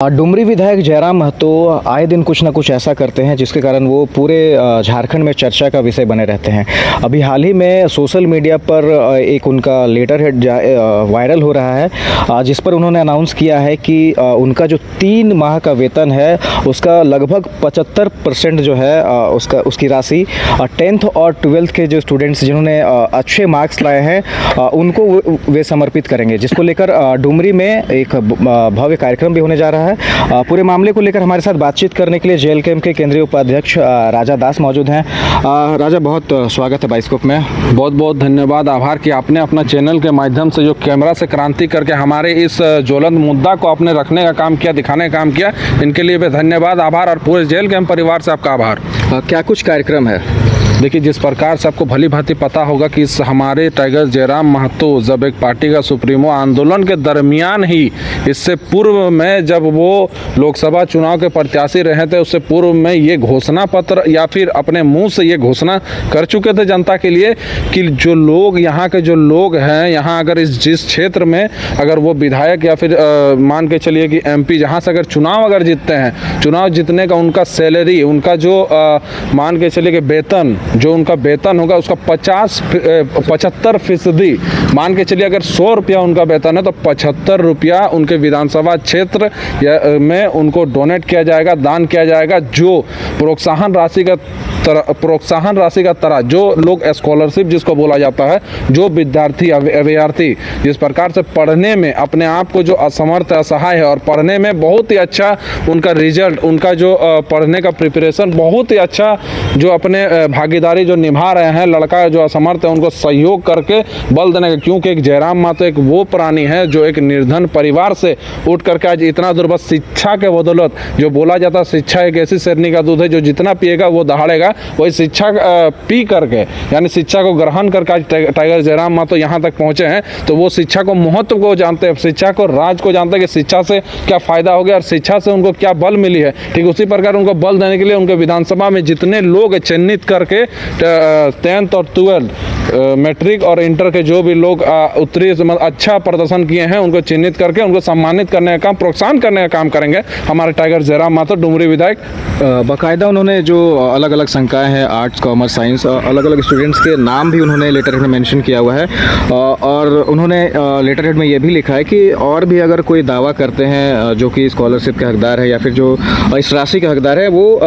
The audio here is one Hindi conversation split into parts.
डुमरी विधायक जयराम महतो आए दिन कुछ ना कुछ ऐसा करते हैं जिसके कारण वो पूरे झारखंड में चर्चा का विषय बने रहते हैं। अभी हाल ही में सोशल मीडिया पर एक उनका लेटर हेड वायरल हो रहा है, जिस पर उन्होंने अनाउंस किया है कि उनका जो 3 माह का वेतन है उसका लगभग 75% जो है उसकी राशि 10th और 12th के जो स्टूडेंट्स जिन्होंने अच्छे मार्क्स लाए हैं उनको वे समर्पित करेंगे, जिसको लेकर डुमरी में एक भव्य कार्यक्रम भी होने जा रहा है। पूरे मामले को लेकर हमारे साथ बातचीत करने के लिए जेल कैंप के केंद्रीय उपाध्यक्ष राजा दास मौजूद हैं। राजा, बहुत स्वागत है बाइस्कोप में। बहुत बहुत धन्यवाद, आभार कि आपने अपना चैनल के माध्यम से जो कैमरा से क्रांति करके हमारे इस ज्वलंत मुद्दा को आपने रखने का काम किया, दिखाने का काम किया, इनके लिए भी धन्यवाद, आभार। और पूरे जेल कैंप परिवार से आपका आभार। क्या कुछ कार्यक्रम है? देखिए, जिस प्रकार से आपको भली भांति पता होगा कि इस हमारे टाइगर जयराम महतो जब एक पार्टी का सुप्रीमो आंदोलन के दरमियान ही, इससे पूर्व में जब वो लोकसभा चुनाव के प्रत्याशी रहे थे, उससे पूर्व में ये घोषणा पत्र या फिर अपने मुंह से ये घोषणा कर चुके थे जनता के लिए कि जो लोग यहाँ के जो लोग हैं, यहाँ अगर जिस क्षेत्र में अगर वो विधायक या फिर मान के चलिए कि MP जहाँ से अगर चुनाव अगर जीतते हैं, चुनाव जीतने का उनका सैलरी, उनका जो मान के चलिए कि वेतन, जो उनका वेतन होगा उसका 75% मान के चलिए अगर 100 रुपया उनका वेतन है तो 75 रुपया उनके विधानसभा क्षेत्र में उनको डोनेट किया जाएगा, दान किया जाएगा। जो प्रोत्साहन राशि का तरह जो लोग स्कॉलरशिप जिसको बोला जाता है, जो विद्यार्थी अभ्यर्थी जिस प्रकार से पढ़ने में अपने आप को जो असमर्थ असहाय है और पढ़ने में बहुत ही अच्छा उनका रिजल्ट, उनका जो पढ़ने का प्रिपरेशन बहुत ही अच्छा जो अपने भागीदारी जो निभा रहे हैं, लड़का जो असमर्थ है उनको सहयोग करके बल देने का, क्योंकि एक जयराम महतो एक वो प्राणी है जो एक निर्धन परिवार से उठ करके आज इतना दूर, बस शिक्षा के बदौलत, जो बोला जाता है शिक्षा एक ऐसी शेरनी का दूध है जो जितना पिएगा वो दहाड़ेगा, वही शिक्षा पी करके यानी शिक्षा को ग्रहण करके आज टाइगर जयराम महतो यहाँ तक पहुँचे हैं। तो वो शिक्षा को महत्व को जानते हैं, शिक्षा को राज को जानते हैं कि शिक्षा से क्या फ़ायदा हो गया और शिक्षा से उनको क्या बल मिली है। ठीक उसी प्रकार उनको बल देने के लिए उनके विधानसभा में जितने लोग चिन्हित करके 10th और 12th मैट्रिक और इंटर के जो भी लोग उत्तरी अच्छा प्रदर्शन किए हैं उनको चिन्हित करके उनको सम्मानित करने का काम, प्रोत्साहन करने का काम करेंगे हमारे टाइगर जयराम महतो डुमरी विधायक। बाकायदा उन्होंने जो अलग अलग संकाय हैं, आर्ट्स, कॉमर्स, साइंस, अलग अलग स्टूडेंट्स के नाम भी उन्होंने लेटर हेड में मेंशन किया हुआ है। और उन्होंने लेटर हेड में ये भी लिखा है कि और भी अगर कोई दावा करते हैं जो कि स्कॉलरशिप के हकदार है या फिर जो इस राशि के हकदार है, वो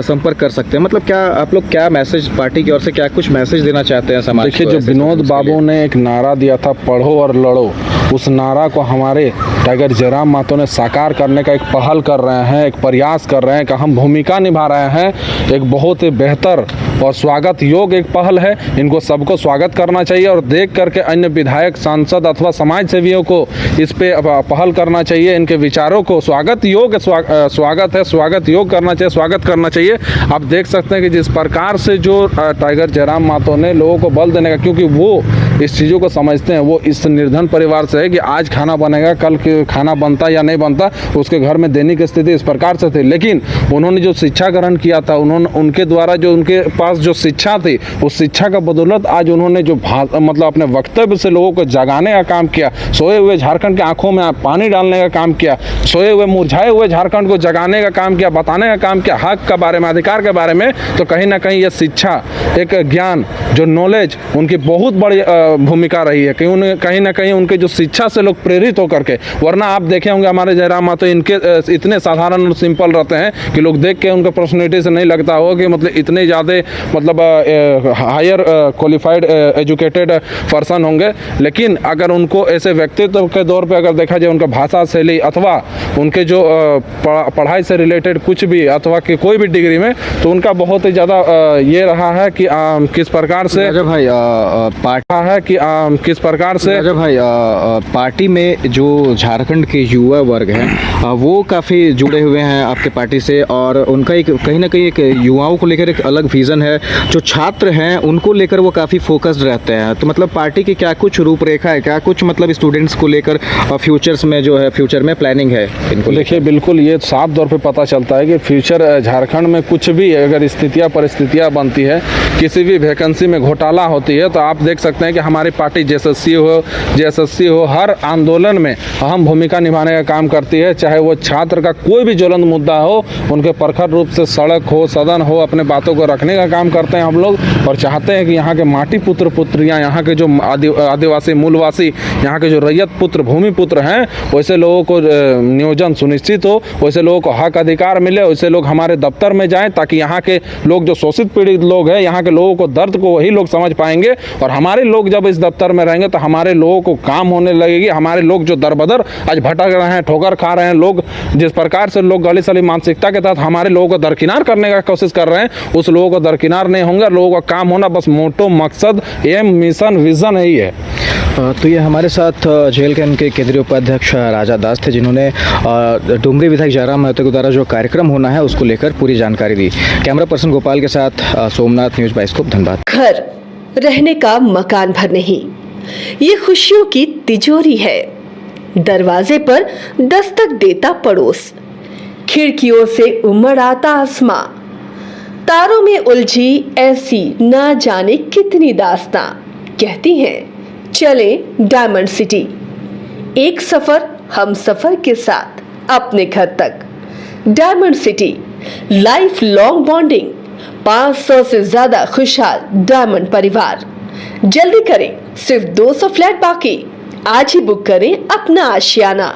संपर्क कर सकते हैं। मतलब क्या आप लोग क्या मैसेज पार्टी की ओर से क्या कुछ मैसेज देना चाहते हैं समाज को? देखिए, जो विनोद बाबू ने एक नारा दिया था, पढ़ो और लड़ो, उस नारा को हमारे टाइगर जयराम महतो ने साकार करने का एक पहल कर रहे हैं, एक प्रयास कर रहे हैं, एक अहम भूमिका निभा रहे हैं। एक बहुत ही बेहतर और स्वागत योग्य एक पहल है, इनको सबको स्वागत करना चाहिए और देख करके अन्य विधायक, सांसद अथवा समाज सेवियों को इस पे पहल करना चाहिए। इनके विचारों को स्वागत योग्य स्वागत योग्य करना चाहिए, स्वागत करना चाहिए। आप देख सकते हैं कि जिस प्रकार से जो टाइगर जयराम महतो ने लोगों को बल देने का, क्योंकि वो इस चीज़ों को समझते हैं, वो इस निर्धन परिवार से है कि आज खाना बनेगा, कल खाना बनता या नहीं बनता, उसके घर में देने की स्थिति इस प्रकार से थी। लेकिन उन्होंने जो शिक्षा ग्रहण किया था, उनके द्वारा जो उनके पास जो शिक्षा थी, उस शिक्षा का बदौलत आज उन्होंने जो मतलब अपने वक्तव्य से लोगों को जगाने का काम किया, सोए हुए झारखंड की आंखों में पानी डालने का काम किया, सोए हुए मुरझाए हुए झारखंड को जगाने का काम किया, बताने का काम किया, हक के बारे में, अधिकार के बारे में। तो कहीं ना कहीं ये शिक्षा, एक ज्ञान, जो नॉलेज, उनकी बहुत बड़ी भूमिका रही है कि कहीं ना कहीं उनके जो शिक्षा से लोग प्रेरित होकर के, वरना आप देखे होंगे हमारे जयराम महतो इनके इतने साधारण और सिंपल रहते हैं कि लोग देख के उनके पर्सनैलिटी से नहीं लगता हो कि मतलब इतने ज़्यादा मतलब हायर क्वालिफाइड एजुकेटेड पर्सन होंगे। लेकिन अगर उनको ऐसे व्यक्तित्व के दौर पे अगर देखा जाए, उनका भाषा शैली अथवा उनके जो पढ़ाई से रिलेटेड कुछ भी अथवा कि कोई भी डिग्री में, तो उनका बहुत ही ज़्यादा ये रहा है कि किस प्रकार से पार्टी में जो झारखंड के युवा वर्ग हैं वो काफ़ी जुड़े हुए हैं आपके पार्टी से, और उनका एक कहीं ना कहीं एक युवाओं को लेकर एक अलग विज़न है। जो छात्र हैं उनको लेकर वो काफ़ी फोकस्ड रहते हैं। तो मतलब पार्टी की क्या कुछ रूपरेखा है, क्या कुछ मतलब स्टूडेंट्स को लेकर फ्यूचर्स में जो है, फ्यूचर में प्लानिंग है इनको? देखिए, बिल्कुल ये साफ तौर पे पता चलता है कि फ्यूचर झारखंड में कुछ भी अगर परिस्थितियाँ बनती है, किसी भी वैकेंसी में घोटाला होती है, तो आप देख सकते हैं कि हमारी पार्टी जेएसएससी हो हर आंदोलन में अहम भूमिका निभाने का काम करती है। चाहे वो छात्र का कोई भी ज्वलंत मुद्दा हो, उनके प्रखर रूप से सड़क हो, सदन हो, अपने बातों को रखने का काम करते हैं हम लोग। और चाहते हैं कि यहाँ के माटी पुत्र पुत्रियाँ, यहाँ के जो आदिवासी मूलवासी, यहाँ के जो रैयत पुत्र भूमि पुत्र हैं, वैसे लोगों को नियोजन सुनिश्चित हो, वैसे लोगों को हक अधिकार मिले, वैसे लोग हमारे दफ्तर में जाएं, ताकि यहाँ के लोग जो शोषित पीड़ित लोग हैं, यहाँ के लोगों को दर्द को वही लोग समझ पाएंगे। और हमारे लोग जब इस दफ्तर में रहेंगे तो हमारे लोगों को काम होने लगेगी। हमारे लोग जो दर बदर आज भटक रहे हैं, ठोकर खा रहे हैं, लोग जिस प्रकार से लोग गली सली मानसिकता के तहत हमारे लोगों को दरकिनार करने का कोशिश कर रहे हैं, उस लोगों को दरकिनार नहीं होंगे। लोगों का काम होना बस मोटो मकसद, एम, मिशन, विजन यही है। तो ये हमारे साथ जेल के केंद्रीय उपाध्यक्ष राजा दास थे, जिन्होंने डुमरी विधायक जयराम महतो के द्वारा जो कार्यक्रम होना है उसको लेकर पूरी जानकारी दी। कैमरा पर्सन गोपाल के साथ सोमनाथ, न्यूज़ बाइस्कोप, धनबाद। घर रहने का मकान भर नहीं, ये खुशियों की तिजोरी है। दरवाजे पर दस्तक देता पड़ोस, खिड़कियों से उमड़ आता आसमां, तारों में उलझी ऐसी ना जाने कितनी दास्तां। कहती हैं चले डायमंड सिटी, एक सफर हम सफर के साथ अपने घर तक। Diamond city, life long bonding, 500 से ज्यादा खुशहाल डायमंड परिवार। जल्दी करें, सिर्फ 200 फ्लैट बाकी। आज ही बुक करें अपना आशियाना।